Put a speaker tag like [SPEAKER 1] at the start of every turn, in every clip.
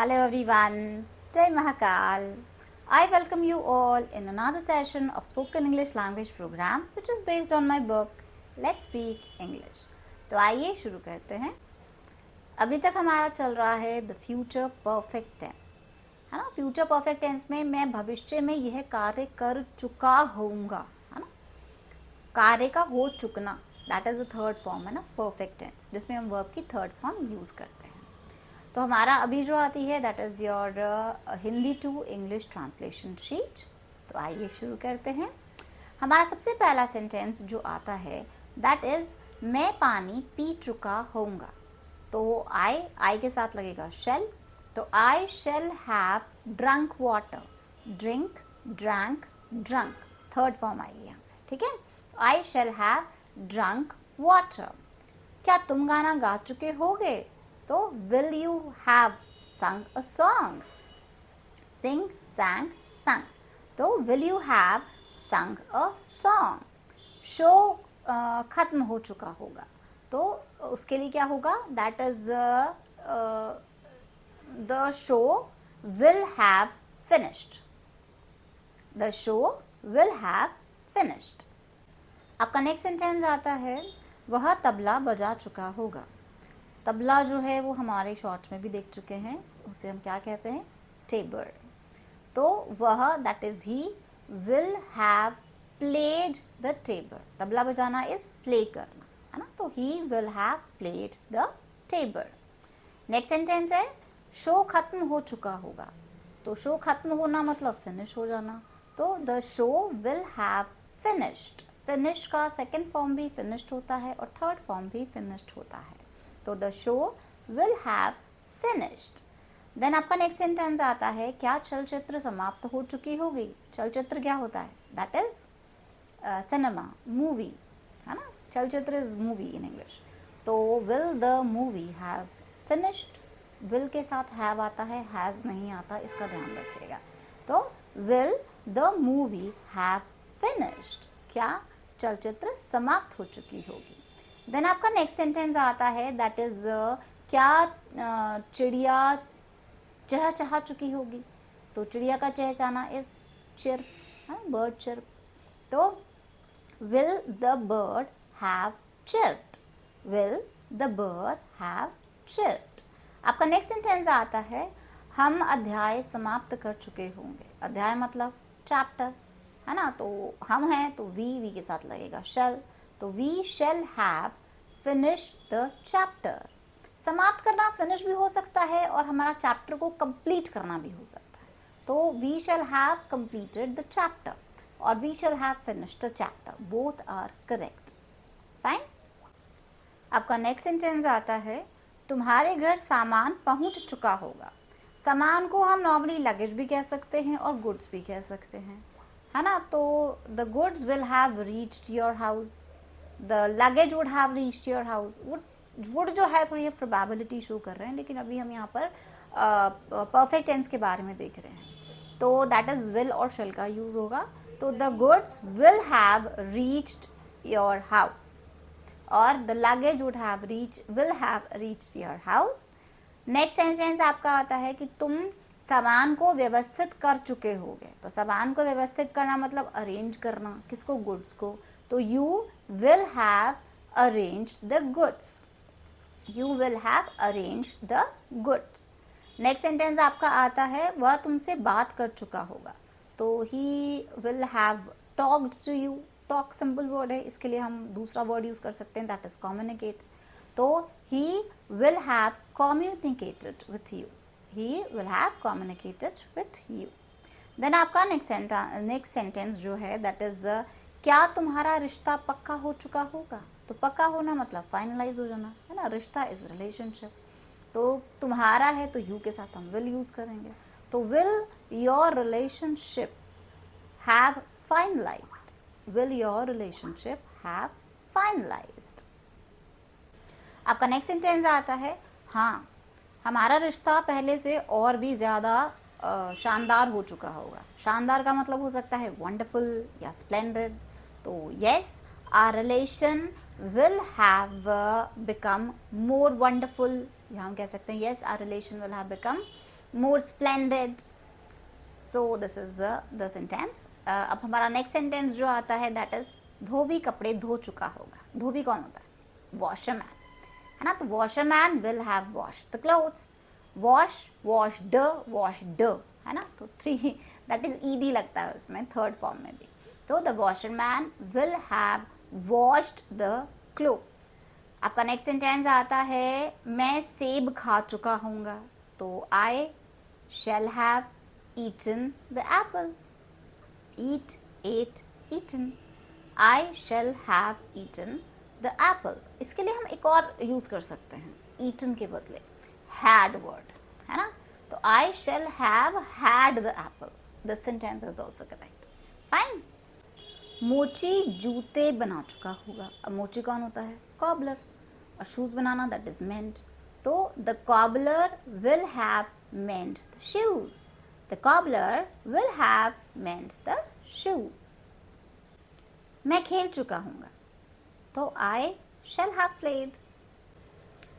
[SPEAKER 1] Hello everyone, Jai Mahakal. I welcome you all in another session of Spoken English Language Program which is based on my book Let's Speak English. तो आइए शुरू करते हैं। अभी तक हमारा चल रहा है द फ्यूचर परफेक्ट टेंस, है ना। फ्यूचर परफेक्ट टेंस में मैं भविष्य में यह कार्य कर चुका होऊंगा, है ना। कार्य का हो चुकना, that is the third form, है ना, परफेक्ट टेंस, जिसमें हम वर्ब की थर्ड फॉर्म यूज करते हैं। तो हमारा अभी जो आती है that is your Hindi to English translation sheet. तो आइए शुरू करते हैं। हमारा सबसे पहला सेंटेंस जो आता है दैट इज़ मैं पानी पी चुका होऊंगा। तो आई के साथ लगेगा शेल, तो I shall have drunk water. Drink, drank, drunk, third form आएगी यहाँ पे, ठीक है। I shall have drunk water. क्या तुम गाना गा चुके होगे? तो will you have sung a song? Sing, sang, sung. तो will you have sung a song? Show खत्म हो चुका होगा, तो उसके लिए क्या होगा? That is the show will have finished. The show will have finished. आपका नेक्स्ट सेंटेंस आता है वह तबला बजा चुका होगा। तबला जो है वो हमारे शॉर्ट्स में भी देख चुके हैं, उसे हम क्या कहते हैं? टेबर। तो वह that is he will have played the tabor. तबला बजाना इज प्ले करना, है ना। तो he will have played the tabor. Next sentence है शो खत्म हो चुका होगा। तो शो खत्म होना मतलब फिनिश हो जाना, तो the show will have finished. Finish का सेकेंड फॉर्म भी फिनिश्ड होता है और थर्ड फॉर्म भी फिनिश्ड होता है। तो the show will have finished. Then आपका नेक्स्ट सेंटेंस आता है क्या चलचित्र समाप्त हो चुकी होगी? चलचित्र क्या होता है? दैट इज सिनेमा, मूवी, है ना। चलचित्र इज मूवी इन इंग्लिश। तो will the movie have finished. Will के साथ हैव आता है, हैज नहीं आता, इसका ध्यान रखिएगा। तो will the movie have finished. क्या चलचित्र समाप्त हो चुकी होगी? देन आपका नेक्स्ट सेंटेंस आता है दैट इज क्या चिड़िया चहचहा चुकी होगी? तो चिड़िया का चहचहाना इज चिर्प, है ना, बर्ड चिर्प। तो will the bird have chirped. Will the bird have chirped. आपका नेक्स्ट सेंटेंस आता है हम अध्याय समाप्त कर चुके होंगे। अध्याय मतलब चैप्टर, है ना। तो हम हैं तो वी के साथ लगेगा शेल। तो we shall have finish the chapter. समाप्त करना फिनिश भी हो सकता है और हमारा चैप्टर को कंप्लीट करना भी हो सकता है। तो we shall have completed the chapter और we shall have finished the chapter, both are correct. Fine. आपका नेक्स्ट सेंटेंस आता है तुम्हारे घर सामान पहुंच चुका होगा। सामान को हम नॉर्मली लगेज भी कह सकते हैं और गुड्स भी कह सकते हैं, है ना। तो the goods will have reached your house, the luggage would have reached your house. Would जो है थोड़ी प्रोबेबिलिटी शो कर रहे हैं, लेकिन अभी हम यहाँ पर परफेक्ट टेंस के बारे में देख रहे हैं। तो दैट इज विल और शेल का यूज होगा। तो the goods will have reached your house और the luggage would have will have reached your house. Next sentence आपका आता है कि तुम सामान को व्यवस्थित कर चुके होगे। तो सामान को व्यवस्थित करना मतलब अरेंज करना, किसको? गुड्स को। तो you will have arranged the goods. You will have arranged the goods. Next sentence आपका आता है वह तुमसे बात कर चुका होगा। तो he will have talked to you. Talk simple word है, इसके लिए हम दूसरा वर्ड यूज कर सकते हैं दैट इज कम्युनिकेट। तो he will have communicated with you. He will have communicated with you. Then आपका नेक्स्ट सेंटेंस जो है दैट इज क्या तुम्हारा रिश्ता पक्का हो चुका होगा? तो पक्का होना मतलब फाइनलाइज हो जाना, है ना। रिश्ता इज रिलेशनशिप। तो तुम्हारा है तो यू के साथ हम विल यूज करेंगे। तो will your relationship have finalised. Will your relationship have finalised. आपका नेक्स्ट सेंटेंस आता है हाँ हमारा रिश्ता पहले से और भी ज़्यादा शानदार हो चुका होगा। शानदार का मतलब हो सकता है वंडरफुल या स्प्लेंडेड। तो yes our relation will have become more wonderful, या हम कह सकते हैं yes our relation will have become more splendid. So this is the sentence. अब हमारा नेक्स्ट सेंटेंस जो आता है दैट इज धोबी कपड़े धो चुका होगा. धोबी कौन होता है? वॉशरमैन, है ना. तो washerman will have washed the clothes. Wash, washed, washed, है ना. तो 3 दैट इज ईडी लगता है उसमें थर्ड फॉर्म में भी. तो the washerman will have washed the clothes. आपका नेक्स्ट सेंटेंस आता है मैं सेब खा चुका हूँगा. तो I shall have eaten the apple. Eat, ate, eaten. I shall have eaten the apple. इसके लिए हम एक और यूज कर सकते हैं eaten के बदले had word, है ना. तो I shall have had the apple. This sentence is also correct. Fine. मोची जूते बना चुका होगा. अब मोची कौन होता है? cobbler. और shoes banana that is mend. तो the cobbler will have mend the shoes. The cobbler will have mend the shoes. मैं खेल चुका हूँगा. तो I shall have played.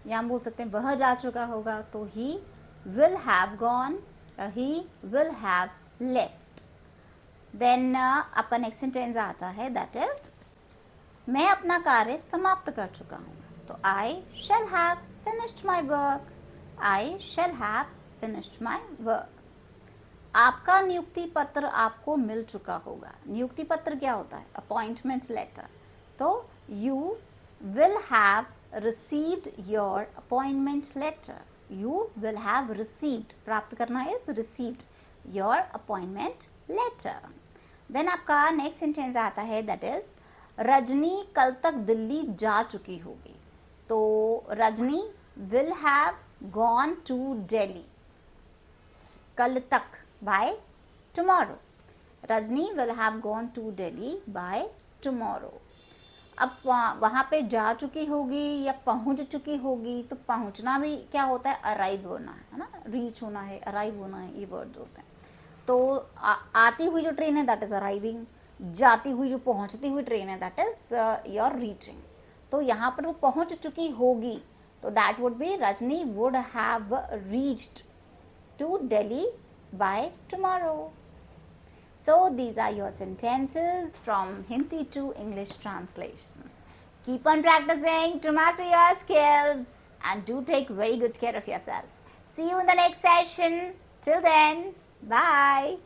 [SPEAKER 1] या हम बोल सकते हैं वह जा चुका होगा. तो he will have gone. He will have left. Then आपका नेक्स्ट सेंटेंस आता है that is मैं अपना कार्य समाप्त कर चुका हूँ. तो I shall have finished my work. I shall have finished my work. आपका नियुक्ति पत्र आपको मिल चुका होगा. नियुक्ति पत्र क्या होता है? Appointment letter. तो you will have received your appointment letter. You will have received, प्राप्त करना is received your appointment letter. Then आपका नेक्स्ट सेंटेंस आता है दैट इज रजनी कल तक दिल्ली जा चुकी होगी. तो Rajni will have gone to Delhi. कल तक by tomorrow. Rajni will have gone to Delhi by tomorrow. अब वहाँ पे जा चुकी होगी या पहुँच चुकी होगी. तो पहुँचना भी क्या होता है? अराइव होना है ना. रीच होना है, अराइव होना है, ये वर्ड्स होते हैं. तो आती हुई जो ट्रेन है दैट इज अराइविंग. जाती हुई जो पहुँचती हुई ट्रेन है दैट इज योर रीचिंग. तो यहाँ पर वो पहुँच चुकी होगी. तो that would be Rajni would have reached to Delhi by tomorrow. So these are your sentences from Hindi to English translation. Keep on practicing to master your skills and do take very good care of yourself. See you in the next session. Till then, bye.